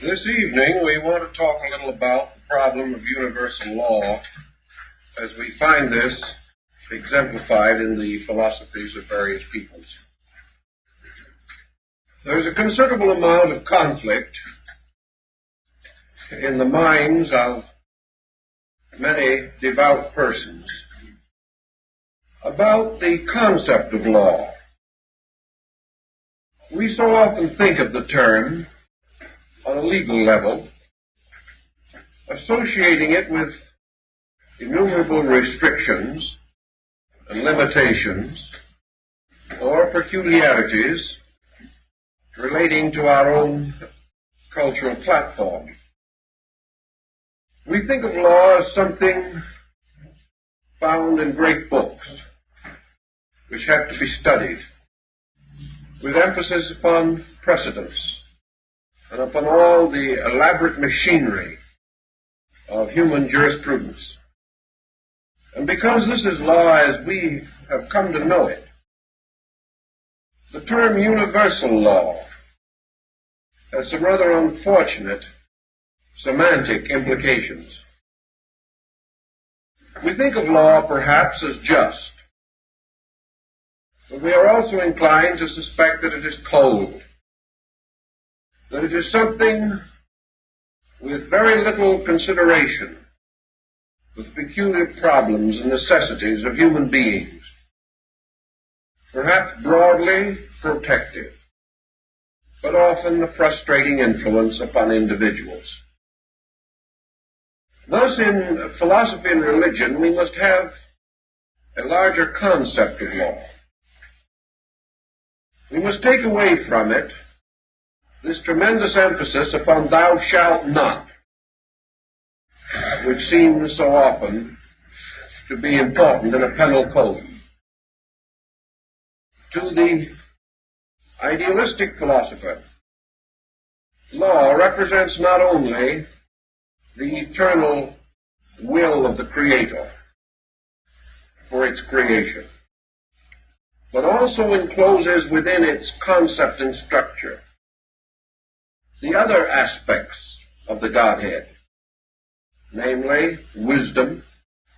This evening we want to talk a little about the problem of universal law as we find this exemplified in the philosophies of various peoples. There's a considerable amount of conflict in the minds of many devout persons about the concept of law. We so often think of the term on a legal level, associating it with innumerable restrictions and limitations or peculiarities relating to our own cultural platform. We think of law as something found in great books, which have to be studied, with emphasis upon precedents and upon all the elaborate machinery of human jurisprudence. And because this is law as we have come to know it, the term universal law has some rather unfortunate semantic implications. We think of law perhaps as just, but we are also inclined to suspect that it is cold, that it is something with very little consideration for the peculiar problems and necessities of human beings, perhaps broadly protective, but often a frustrating influence upon individuals. Thus, in philosophy and religion, we must have a larger concept of law. We must take away from it this tremendous emphasis upon thou shalt not, which seems so often to be important in a penal code. To the idealistic philosopher, law represents not only the eternal will of the Creator for its creation, but also encloses within its concept and structure the other aspects of the Godhead, namely wisdom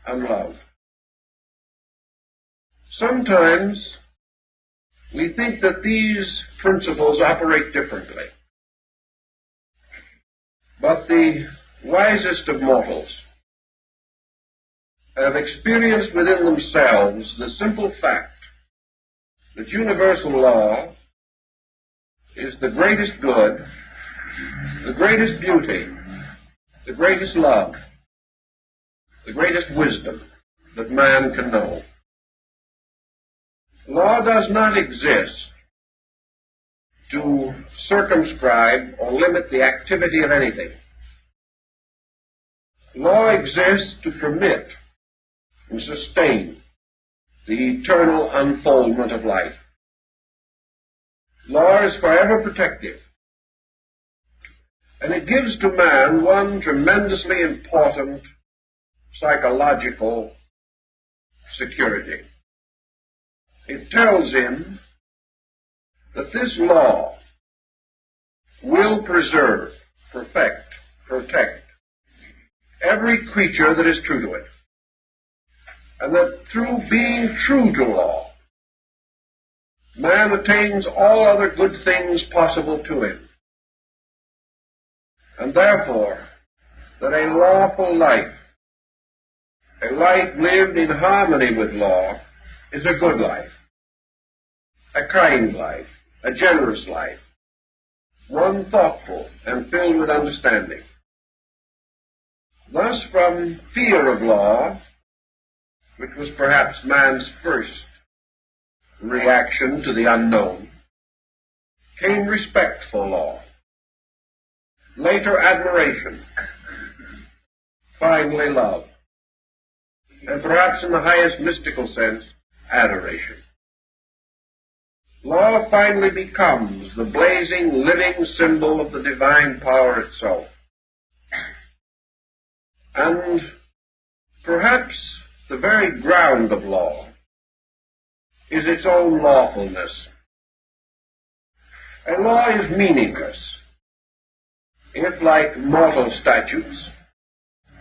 and love. Sometimes we think that these principles operate differently, but the wisest of mortals have experienced within themselves the simple fact that universal law is the greatest good, the greatest beauty, the greatest love, the greatest wisdom that man can know. Law does not exist to circumscribe or limit the activity of anything. Law exists to permit and sustain the eternal unfoldment of life. Law is forever protective, and it gives to man one tremendously important psychological security. It tells him that this law will preserve, perfect, protect every creature that is true to it, and that through being true to law, man attains all other good things possible to him. And therefore, that a lawful life, a life lived in harmony with law, is a good life, a kind life, a generous life, one thoughtful and filled with understanding. Thus, from fear of law, which was perhaps man's first reaction to the unknown, came respect for law, later admiration, finally love, and perhaps in the highest mystical sense, adoration. Law finally becomes the blazing, living symbol of the divine power itself. And perhaps the very ground of law is its own lawfulness. A law is meaningless if, like mortal statutes,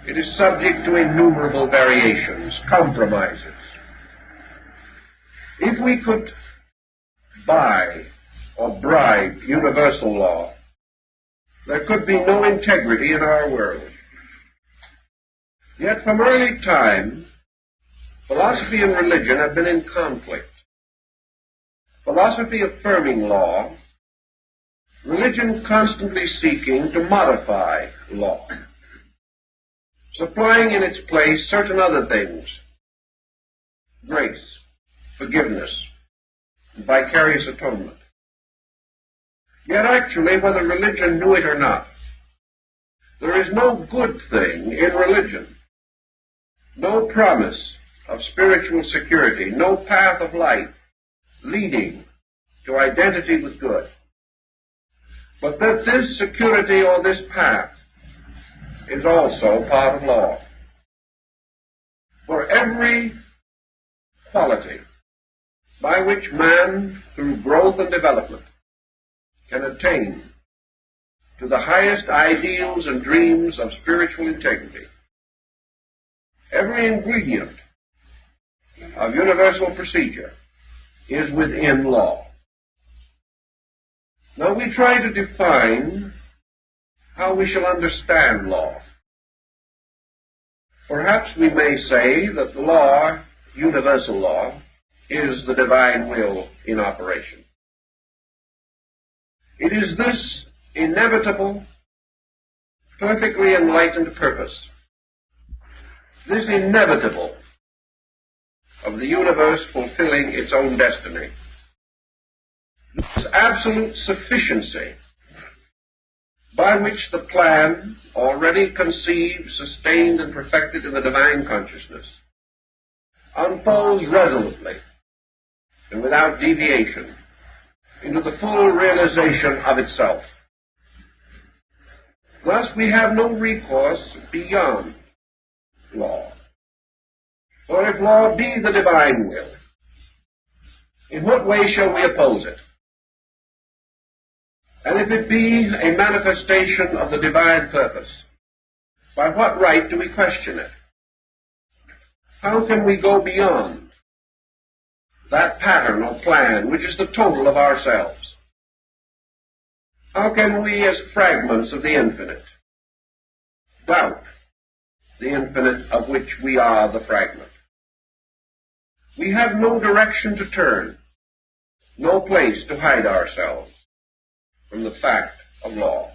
it is subject to innumerable variations, compromises. If we could buy or bribe universal law, there could be no integrity in our world. Yet from early time, philosophy and religion have been in conflict. Philosophy affirming law, religion constantly seeking to modify law, supplying in its place certain other things: grace, forgiveness, and vicarious atonement. Yet actually, whether religion knew it or not, there is no good thing in religion, no promise of spiritual security, no path of life leading to identity with good, but that this security or this path is also part of law. For every quality by which man, through growth and development, can attain to the highest ideals and dreams of spiritual integrity, every ingredient of universal procedure is within law. Now we try to define how we shall understand law. Perhaps we may say that the law, universal law, is the divine will in operation. It is this inevitable, perfectly enlightened purpose, this inevitable of the universe fulfilling its own destiny, this absolute sufficiency by which the plan, already conceived, sustained, and perfected in the divine consciousness, unfolds resolutely and without deviation into the full realization of itself. Thus, we have no recourse beyond law. For if law be the divine will, in what way shall we oppose it? And if it be a manifestation of the divine purpose, by what right do we question it? How can we go beyond that pattern or plan which is the total of ourselves? How can we, as fragments of the infinite, doubt the infinite of which we are the fragment? We have no direction to turn, no place to hide ourselves from the fact of law.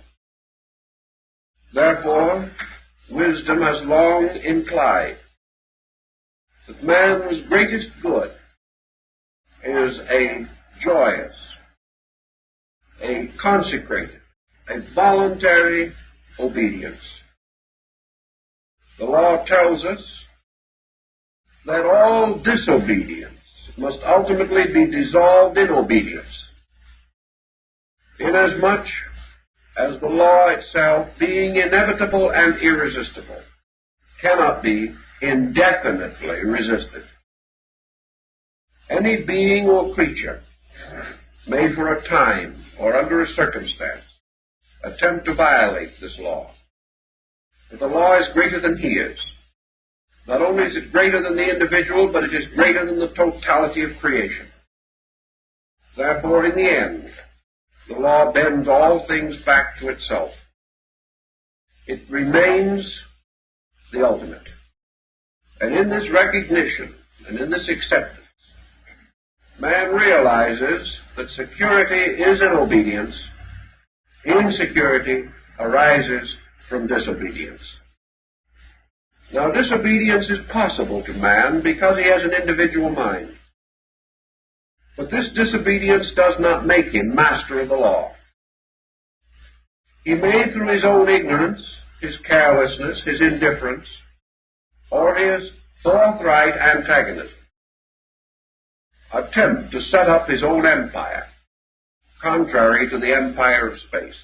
Therefore, wisdom has long implied that man's greatest good is a joyous, a consecrated, a voluntary obedience. The law tells us that all disobedience must ultimately be dissolved in obedience, inasmuch as the law itself, being inevitable and irresistible, cannot be indefinitely resisted. Any being or creature may for a time or under a circumstance attempt to violate this law. But the law is greater than he is. Not only is it greater than the individual, but it is greater than the totality of creation. Therefore, in the end, the law bends all things back to itself. It remains the ultimate. And in this recognition and in this acceptance, man realizes that security is in obedience, insecurity arises from disobedience. Now, disobedience is possible to man because he has an individual mind. But this disobedience does not make him master of the law. He may, through his own ignorance, his carelessness, his indifference, or his forthright antagonism, attempt to set up his own empire, contrary to the empire of space.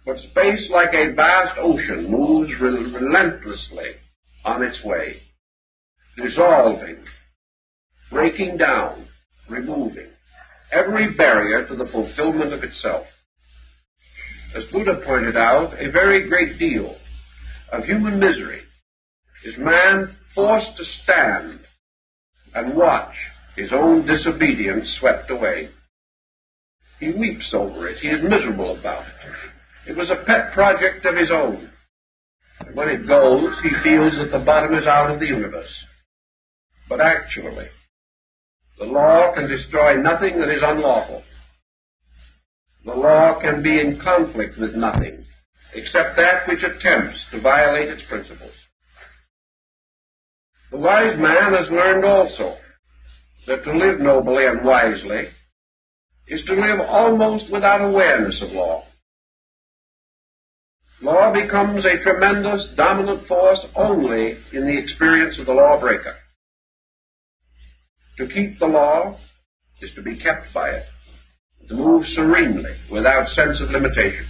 But space, like a vast ocean, moves relentlessly on its way, dissolving, breaking down, removing every barrier to the fulfillment of itself. As Buddha pointed out, a very great deal of human misery is man forced to stand and watch his own disobedience swept away. He weeps over it. He is miserable about it. It was a pet project of his own. And when it goes, he feels that the bottom is out of the universe. But actually, the law can destroy nothing that is unlawful. The law can be in conflict with nothing, except that which attempts to violate its principles. The wise man has learned also that to live nobly and wisely is to live almost without awareness of law. Law becomes a tremendous dominant force only in the experience of the lawbreaker. To keep the law is to be kept by it, to move serenely without sense of limitation.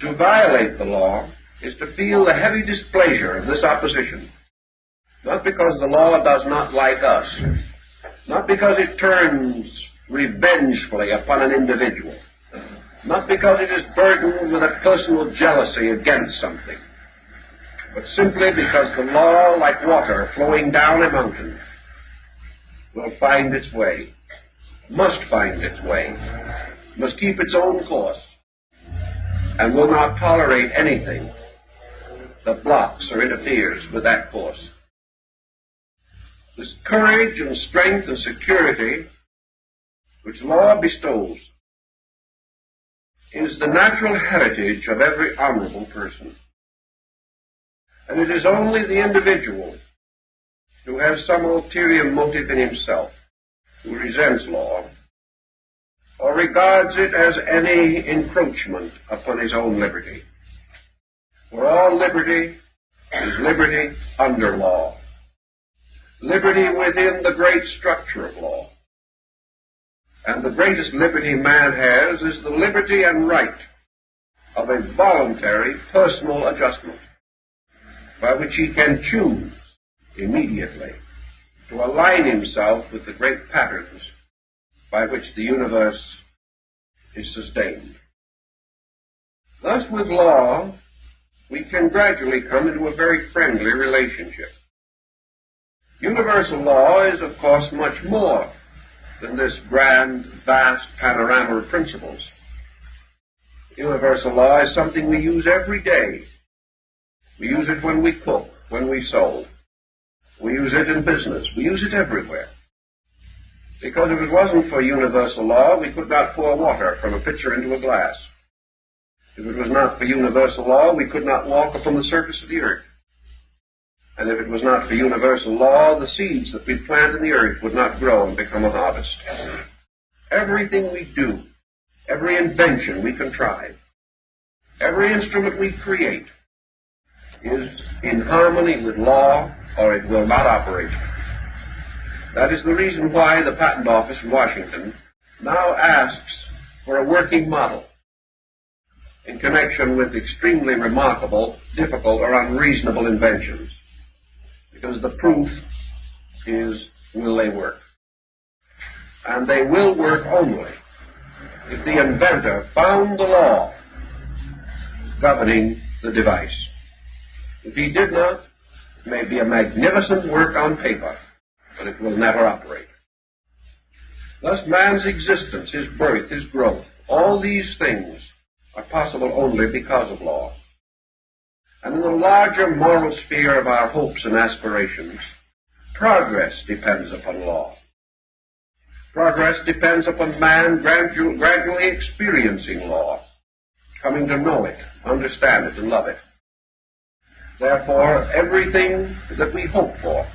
To violate the law is to feel the heavy displeasure of this opposition, not because the law does not like us, not because it turns revengefully upon an individual, not because it is burdened with a personal jealousy against something, but simply because the law, like water flowing down a mountain, will find its way, must find its way, must keep its own course, and will not tolerate anything that blocks or interferes with that course. This courage and strength and security which law bestows is the natural heritage of every honorable person. And it is only the individual who has some ulterior motive in himself, who resents law, or regards it as any encroachment upon his own liberty. For all liberty is liberty under law, liberty within the great structure of law. And the greatest liberty man has is the liberty and right of a voluntary personal adjustment, by which he can choose immediately to align himself with the great patterns by which the universe is sustained. Thus, with law, we can gradually come into a very friendly relationship. Universal law is, of course, much more than this grand, vast panorama of principles. Universal law is something we use every day. We use it when we cook, when we sew. We use it in business. We use it everywhere. Because if it wasn't for universal law, we could not pour water from a pitcher into a glass. If it was not for universal law, we could not walk upon the surface of the earth. And if it was not for universal law, the seeds that we plant in the earth would not grow and become a harvest. Everything we do, every invention we contrive, every instrument we create is in harmony with law, or it will not operate. That is the reason why the Patent Office in Washington now asks for a working model in connection with extremely remarkable, difficult, or unreasonable inventions. Because the proof is, will they work? And they will work only if the inventor found the law governing the device. If he did not, it may be a magnificent work on paper, but it will never operate. Thus, man's existence, his birth, his growth, all these things are possible only because of law. And in the larger moral sphere of our hopes and aspirations, progress depends upon law. Progress depends upon man gradually experiencing law, coming to know it, understand it, and love it. Therefore, everything that we hope for,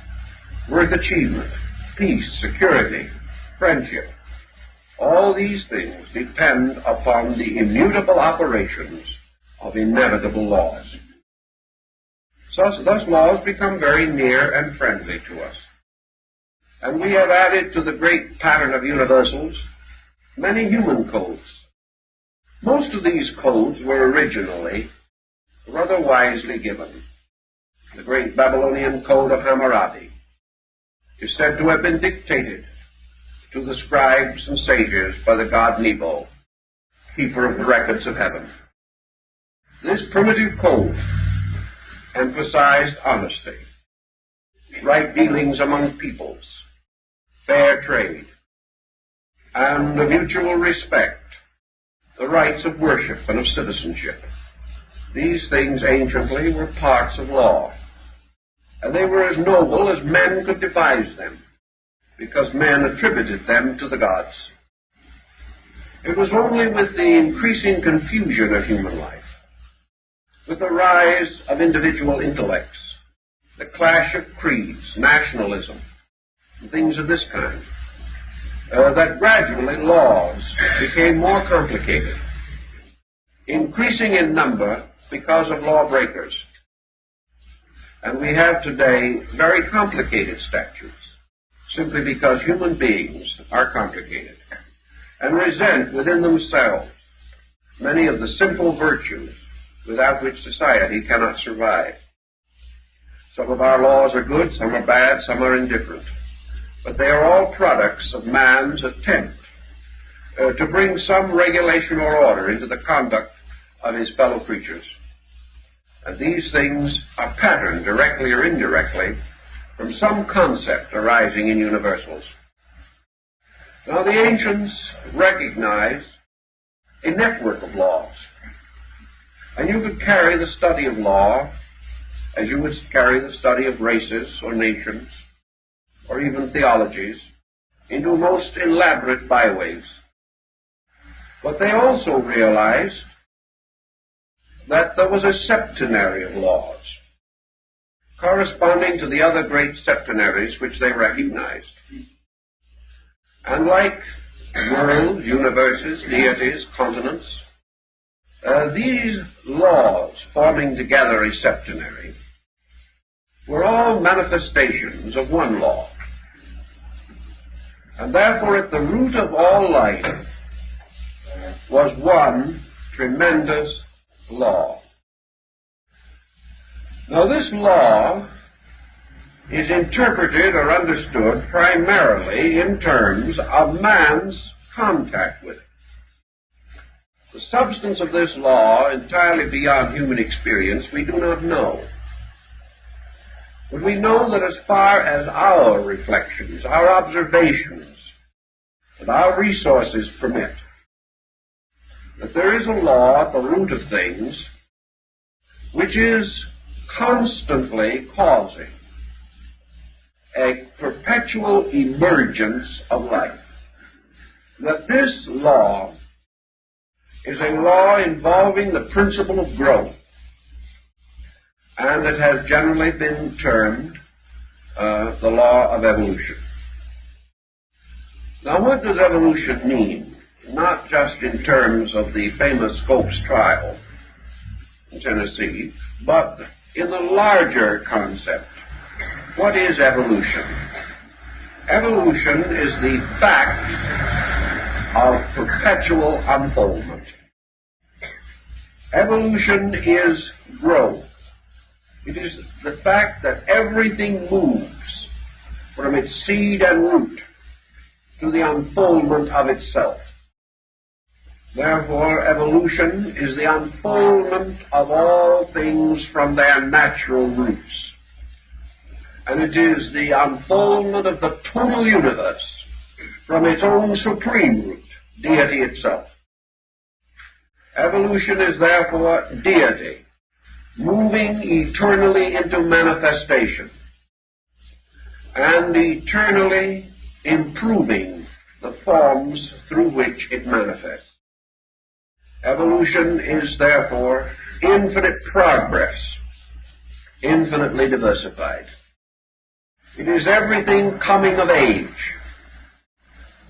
worth achievement, peace, security, friendship, all these things depend upon the immutable operations of inevitable laws. Thus laws become very near and friendly to us. And we have added to the great pattern of universals many human codes. Most of these codes were originally rather wisely given. The great Babylonian code of Hammurabi is said to have been dictated to the scribes and sages by the god Nebo, keeper of the records of heaven. This primitive code emphasized honesty, right dealings among peoples, fair trade, and mutual respect, the rights of worship and of citizenship. These things anciently were parts of law, and they were as noble as men could devise them, because men attributed them to the gods. It was only with the increasing confusion of human life, with the rise of individual intellects, the clash of creeds, nationalism, and things of this kind, that gradually laws became more complicated, increasing in number because of lawbreakers. And we have today very complicated statutes, simply because human beings are complicated and resent within themselves many of the simple virtues without which society cannot survive. Some of our laws are good, some are bad, some are indifferent. But they are all products of man's attempt to bring some regulation or order into the conduct of his fellow creatures. And these things are patterned, directly or indirectly, from some concept arising in universals. Now, the ancients recognized a network of laws. And you could carry the study of law as you would carry the study of races or nations or even theologies into most elaborate byways. But they also realized that there was a septenary of laws corresponding to the other great septenaries which they recognized. And like worlds, universes, deities, continents, these laws forming together a septenary were all manifestations of one law. And therefore at the root of all life was one tremendous law. Now this law is interpreted or understood primarily in terms of man's contact with it. The substance of this law, entirely beyond human experience, we do not know. But we know that as far as our reflections, our observations, and our resources permit, that there is a law at the root of things which is constantly causing a perpetual emergence of life. That this law is a law involving the principle of growth, and it has generally been termed the law of evolution. Now, what does evolution mean? Not just in terms of the famous Scopes trial in Tennessee, but in the larger concept. What is evolution? Evolution is the fact of perpetual unfoldment. Evolution is growth. It is the fact that everything moves from its seed and root to the unfoldment of itself. Therefore, evolution is the unfoldment of all things from their natural roots. And it is the unfoldment of the total universe from its own supreme root, deity itself. Evolution is therefore deity, moving eternally into manifestation and eternally improving the forms through which it manifests. Evolution is therefore infinite progress, infinitely diversified. It is everything coming of age.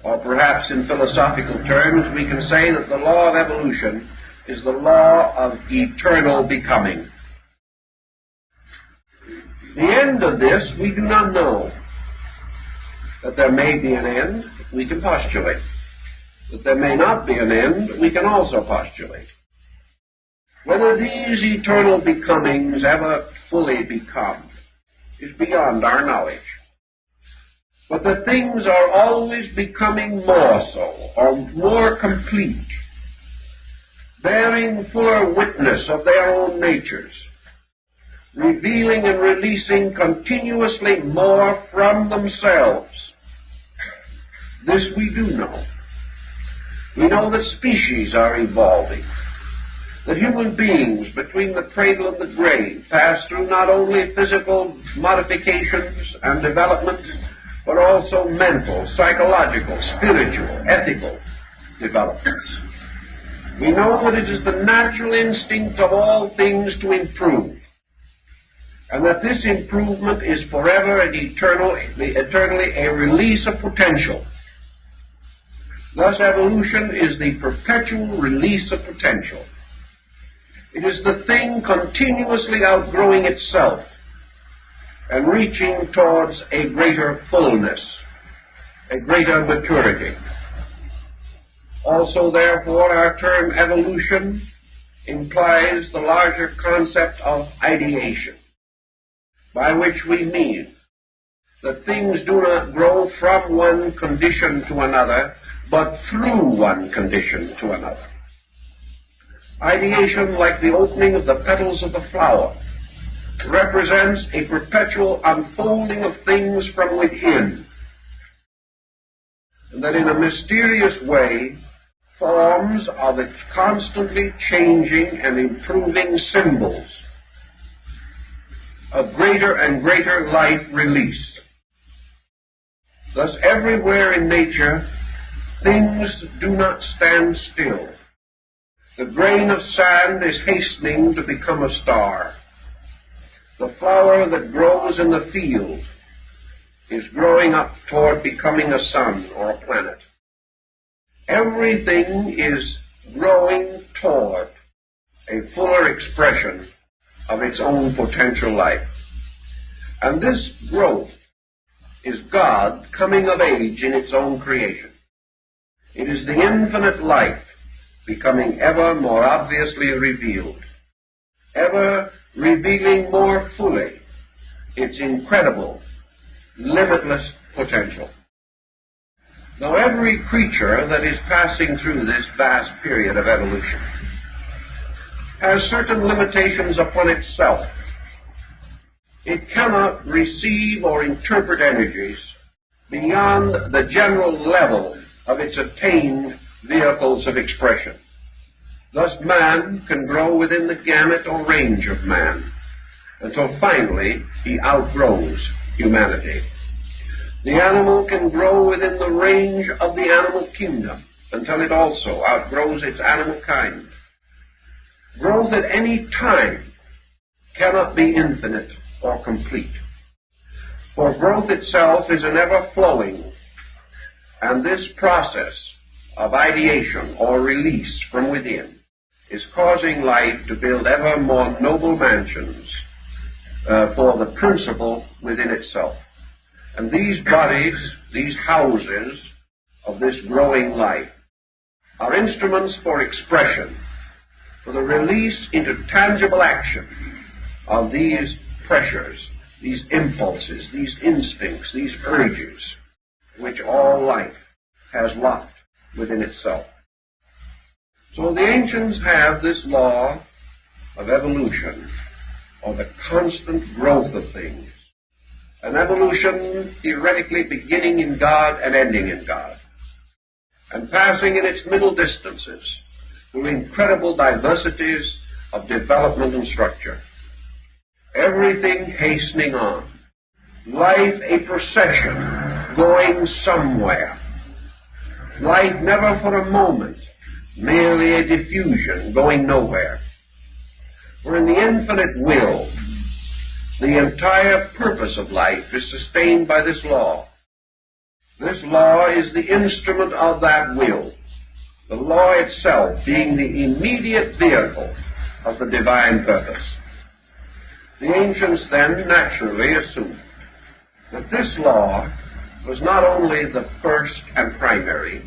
Or perhaps in philosophical terms, we can say that the law of evolution is the law of eternal becoming. The end of this we do not know. That there may be an end, we can postulate. That there may not be an end, we can also postulate. Whether these eternal becomings ever fully become is beyond our knowledge. But the things are always becoming more so, or more complete, bearing fuller witness of their own natures, revealing and releasing continuously more from themselves. This we do know. We know that species are evolving, that human beings between the cradle and the grave pass through not only physical modifications and development, but also mental, psychological, spiritual, ethical developments. We know that it is the natural instinct of all things to improve, and that this improvement is forever and eternally a release of potential. Thus, evolution is the perpetual release of potential. It is the thing continuously outgrowing itself and reaching towards a greater fullness, a greater maturity. Also, therefore, our term evolution implies the larger concept of ideation, by which we mean that things do not grow from one condition to another, but through one condition to another. Ideation, like the opening of the petals of the flower, represents a perpetual unfolding of things from within, and that in a mysterious way forms of its constantly changing and improving symbols of greater and greater life release. Thus, everywhere in nature, things do not stand still. The grain of sand is hastening to become a star. The flower that grows in the field is growing up toward becoming a sun or a planet. Everything is growing toward a fuller expression of its own potential life. And this growth is God coming of age in its own creation. It is the infinite life becoming ever more obviously revealed, ever revealing more fully its incredible, limitless potential. Now, every creature that is passing through this vast period of evolution has certain limitations upon itself. It cannot receive or interpret energies beyond the general level of its attained vehicles of expression. Thus, man can grow within the gamut or range of man until finally he outgrows humanity. The animal can grow within the range of the animal kingdom until it also outgrows its animal kind. Growth at any time cannot be infinite or complete, for growth itself is an ever-flowing, and this process of ideation or release from within is causing life to build ever more noble mansions for the principle within itself. And these bodies, these houses of this growing life, are instruments for expression, for the release into tangible action of these pressures, these impulses, these instincts, these urges, which all life has locked within itself. So the ancients have this law of evolution, or the constant growth of things, an evolution theoretically beginning in God and ending in God, and passing in its middle distances through incredible diversities of development and structure. Everything hastening on, life a procession going somewhere, life never for a moment merely a diffusion going nowhere. For in the infinite will, the entire purpose of life is sustained by this law. This law is the instrument of that will, the law itself being the immediate vehicle of the divine purpose. The ancients then naturally assumed that this law was not only the first and primary,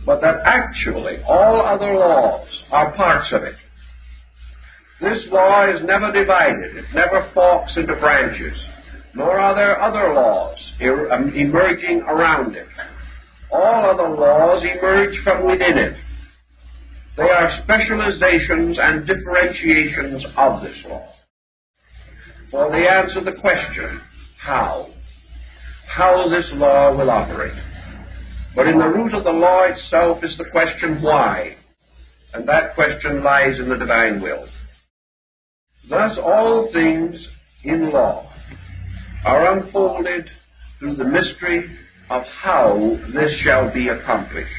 but that actually all other laws are parts of it. This law is never divided, it never forks into branches, nor are there other laws emerging around it. All other laws emerge from within it. They are specializations and differentiations of this law. For they answer the question, how this law will operate. But in the root of the law itself is the question, why? And that question lies in the divine will. Thus all things in law are unfolded through the mystery of how this shall be accomplished.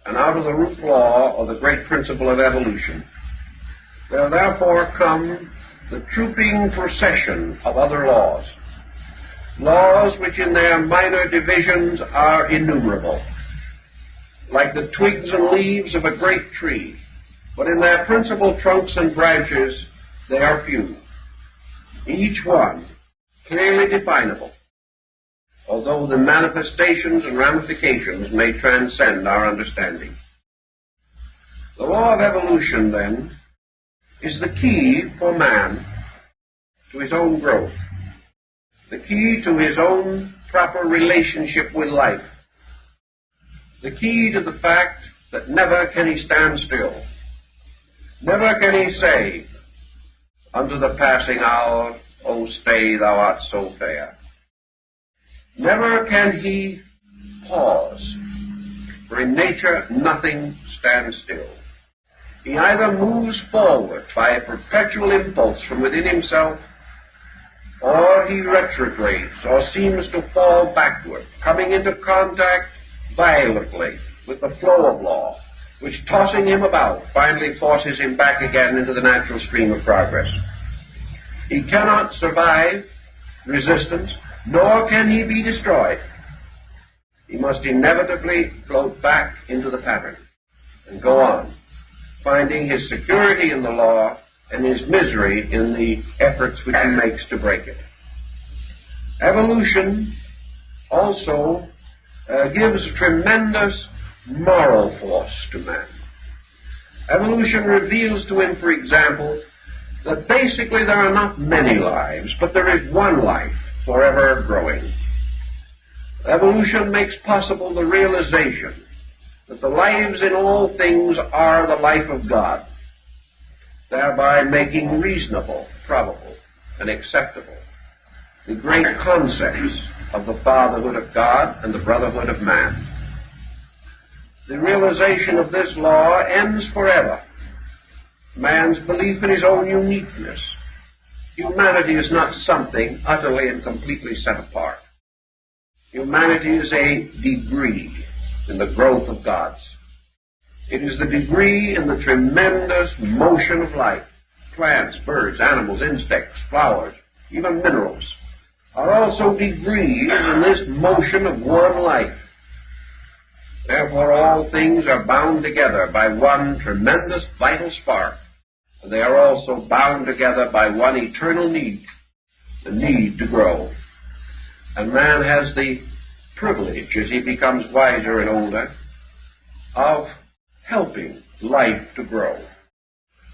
And out of the root law, or the great principle of evolution, there therefore come the trooping procession of other laws, laws which in their minor divisions are innumerable, like the twigs and leaves of a great tree, but in their principal trunks and branches they are few, each one clearly definable, although the manifestations and ramifications may transcend our understanding. The law of evolution, then, is the key for man to his own growth, the key to his own proper relationship with life, the key to the fact that never can he stand still, never can he say, unto the passing hour, O stay, thou art so fair. Never can he pause, for in nature nothing stands still. He either moves forward by a perpetual impulse from within himself, or he retrogrades, or seems to fall backward, coming into contact violently with the flow of law, which, tossing him about, finally forces him back again into the natural stream of progress. He cannot survive resistance, nor can he be destroyed. He must inevitably float back into the pattern and go on, finding his security in the law and his misery in the efforts which he makes to break it. Evolution also gives tremendous moral force to man. Evolution reveals to him, for example, that basically there are not many lives, but there is one life forever growing. Evolution makes possible the realization that the lives in all things are the life of God, thereby making reasonable, probable, and acceptable the great concepts of the fatherhood of God and the brotherhood of man. The realization of this law ends forever man's belief in his own uniqueness. Humanity is not something utterly and completely set apart. Humanity is a degree in the growth of God's. It is the degree in the tremendous motion of life. Plants, birds, animals, insects, flowers, even minerals are also degrees in this motion of one life. Therefore, all things are bound together by one tremendous vital spark, and they are also bound together by one eternal need, the need to grow. And man has the privilege, as he becomes wiser and older, of helping life to grow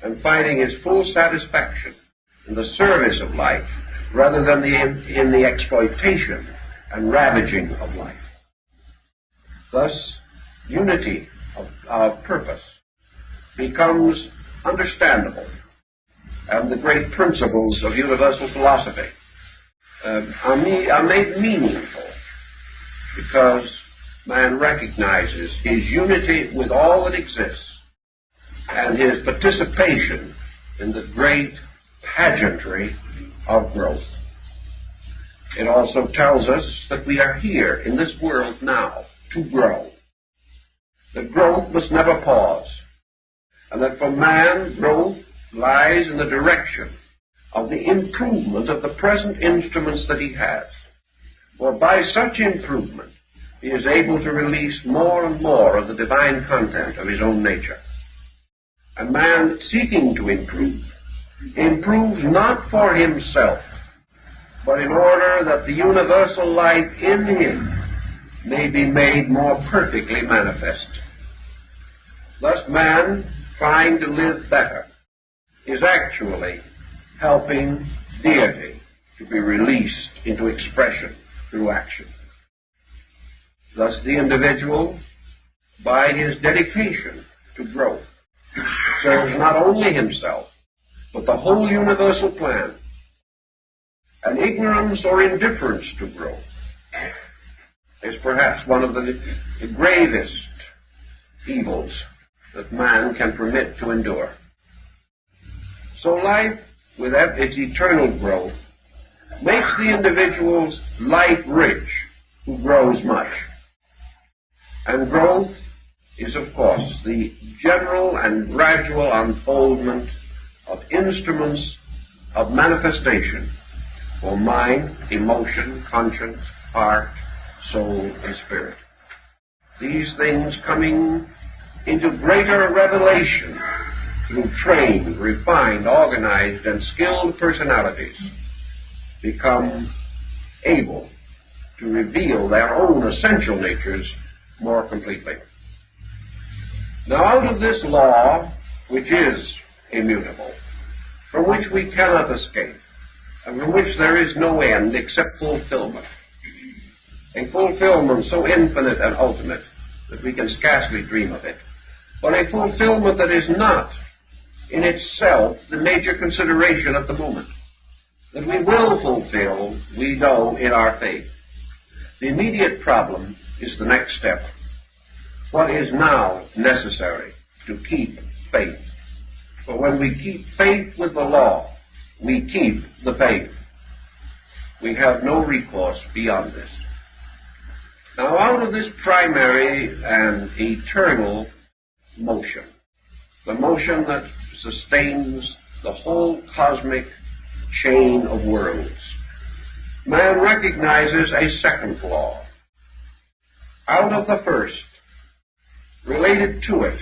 and finding his full satisfaction in the service of life rather than in the exploitation and ravaging of life. Thus, unity of purpose becomes understandable, and the great principles of universal philosophy are made meaningful because man recognizes his unity with all that exists and his participation in the great pageantry of growth. It also tells us that we are here in this world now to grow. That growth must never pause, and that for man, growth lies in the direction of the improvement of the present instruments that he has. For by such improvement, he is able to release more and more of the divine content of his own nature. And man seeking to improve, improves not for himself, but in order that the universal life in him may be made more perfectly manifest. Thus man, trying to live better, is actually helping deity to be released into expression through action. Thus the individual, by his dedication to growth, serves not only himself, but the whole universal plan. And ignorance or indifference to growth is perhaps one of the gravest evils that man can permit to endure. So life, with its eternal growth, makes the individual's life rich who grows much. And growth is, of course, the general and gradual unfoldment of instruments of manifestation for mind, emotion, conscience, heart, soul, and spirit. These things coming into greater revelation through trained, refined, organized, and skilled personalities become able to reveal their own essential natures more completely. Now, out of this law, which is immutable, from which we cannot escape, and from which there is no end except fulfillment, a fulfillment so infinite and ultimate that we can scarcely dream of it, but a fulfillment that is not in itself the major consideration at the moment, that we will fulfill, we know in our faith. The immediate problem is the next step. What is now necessary to keep faith? For when we keep faith with the law, we keep the faith. We have no recourse beyond this. Now, out of this primary and eternal motion, the motion that sustains the whole cosmic chain of worlds, man recognizes a second law. Out of the first, related to it,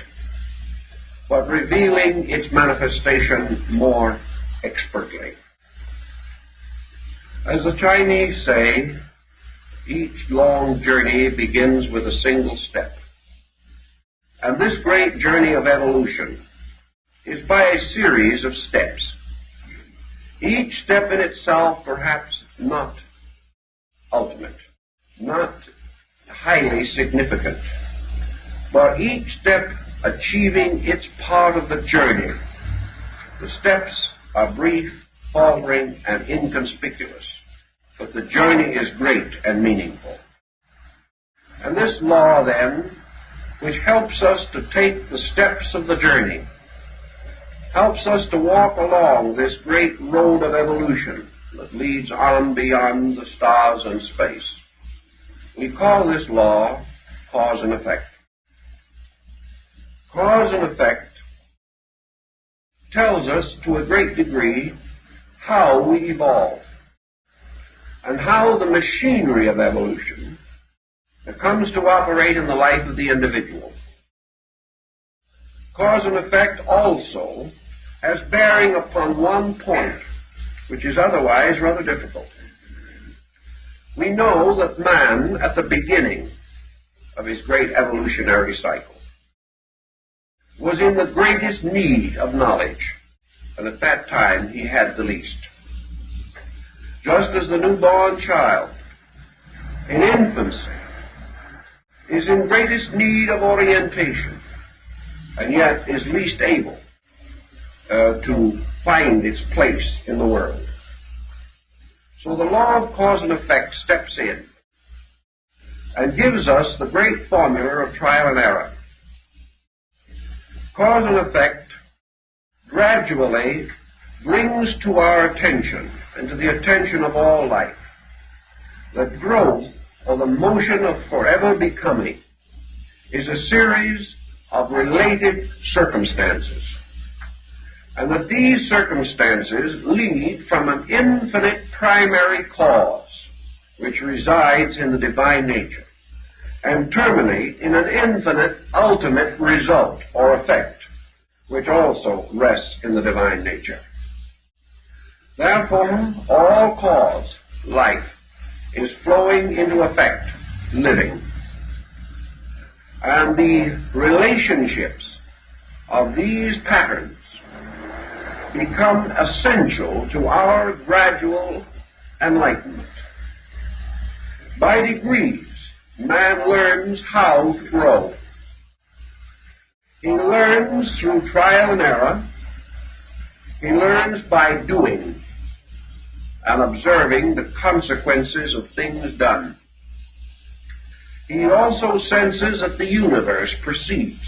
but revealing its manifestation more expertly. As the Chinese say, each long journey begins with a single step. And this great journey of evolution is by a series of steps. Each step in itself perhaps not ultimate, not highly significant, but each step achieving its part of the journey. The steps are brief, faltering, and inconspicuous, but the journey is great and meaningful. And this law, then, which helps us to take the steps of the journey, helps us to walk along this great road of evolution that leads on beyond the stars and space. We call this law cause and effect. Cause and effect tells us to a great degree how we evolve and how the machinery of evolution comes to operate in the life of the individual. Cause and effect also has bearing upon one point which is otherwise rather difficult. We know that man, at the beginning of his great evolutionary cycle, was in the greatest need of knowledge, and at that time he had the least. Just as the newborn child in infancy is in greatest need of orientation, and yet is least able to find its place in the world. So the law of cause and effect steps in and gives us the great formula of trial and error. Cause and effect gradually brings to our attention and to the attention of all life that growth, or the motion of forever becoming, is a series of related circumstances, and that these circumstances lead from an infinite primary cause which resides in the divine nature and terminate in an infinite ultimate result or effect which also rests in the divine nature. Therefore, all cause, life, is flowing into effect, living. And the relationships of these patterns become essential to our gradual enlightenment. By degrees, man learns how to grow. He learns through trial and error. He learns by doing and observing the consequences of things done. He also senses that the universe proceeds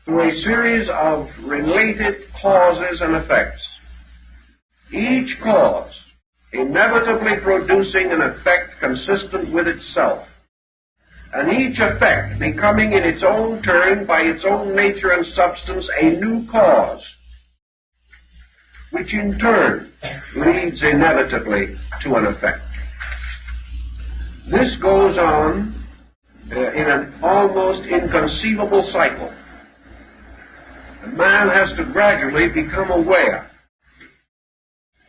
through a series of related causes and effects, each cause inevitably producing an effect consistent with itself, and each effect becoming in its own turn, by its own nature and substance, a new cause, which in turn leads inevitably to an effect. This goes on in an almost inconceivable cycle. Man has to gradually become aware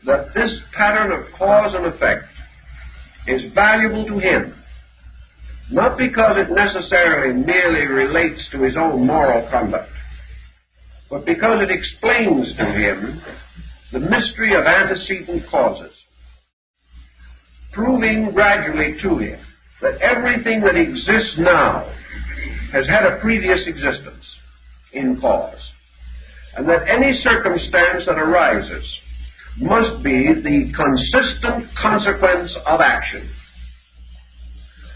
that this pattern of cause and effect is valuable to him, not because it necessarily merely relates to his own moral conduct, but because it explains to him the mystery of antecedent causes, proving gradually to him that everything that exists now has had a previous existence in cause, and that any circumstance that arises must be the consistent consequence of action.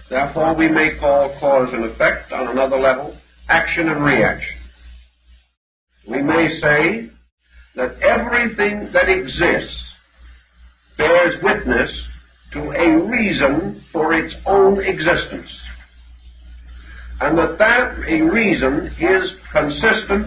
Therefore, we may call cause and effect, on another level, action and reaction. We may say that everything that exists bears witness to a reason for its own existence, and that a reason is consistent